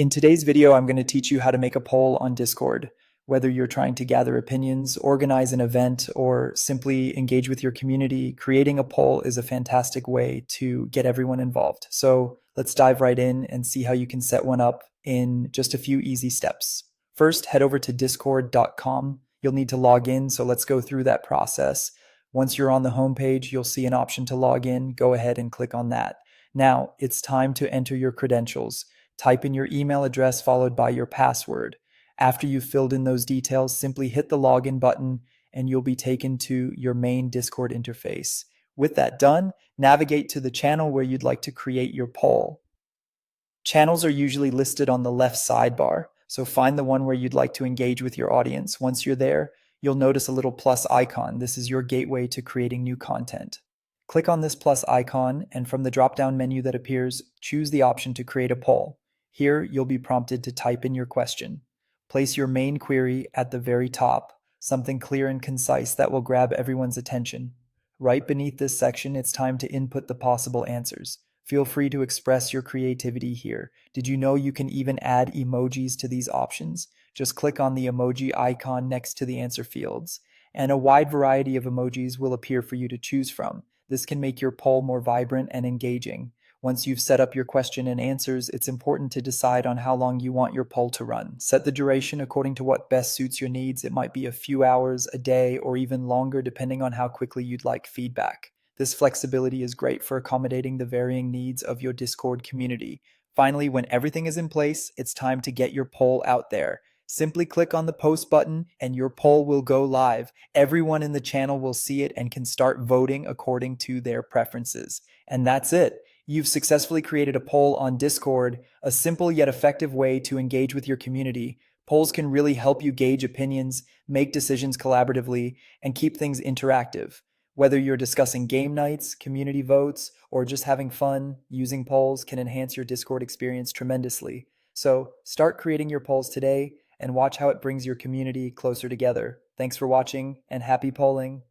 In today's video, I'm going to teach you how to make a poll on Discord. Whether you're trying to gather opinions, organize an event, or simply engage with your community, creating a poll is a fantastic way to get everyone involved. So let's dive right in and see how you can set one up in just a few easy steps. First, head over to discord.com. You'll need to log in, so let's go through that process. Once you're on the homepage, you'll see an option to log in. Go ahead and click on that. Now, it's time to enter your credentials. Type in your email address followed by your password. After you've filled in those details, simply hit the login button and you'll be taken to your main Discord interface. With that done, navigate to the channel where you'd like to create your poll. Channels are usually listed on the left sidebar, so find the one where you'd like to engage with your audience. Once you're there, you'll notice a little plus icon. This is your gateway to creating new content. Click on this plus icon, and from the drop-down menu that appears, choose the option to create a poll. Here, you'll be prompted to type in your question. Place your main query at the very top, something clear and concise that will grab everyone's attention. Right beneath this section, it's time to input the possible answers. Feel free to express your creativity here. Did you know you can even add emojis to these options? Just click on the emoji icon next to the answer fields, and a wide variety of emojis will appear for you to choose from. This can make your poll more vibrant and engaging. Once you've set up your question and answers, it's important to decide on how long you want your poll to run. Set the duration according to what best suits your needs. It might be a few hours, a day, or even longer depending on how quickly you'd like feedback. This flexibility is great for accommodating the varying needs of your Discord community. Finally, when everything is in place, it's time to get your poll out there. Simply click on the post button and your poll will go live. Everyone in the channel will see it and can start voting according to their preferences. And that's it. You've successfully created a poll on Discord, a simple yet effective way to engage with your community. Polls can really help you gauge opinions, make decisions collaboratively, and keep things interactive. Whether you're discussing game nights, community votes, or just having fun, using polls can enhance your Discord experience tremendously. So start creating your polls today and watch how it brings your community closer together. Thanks for watching and happy polling.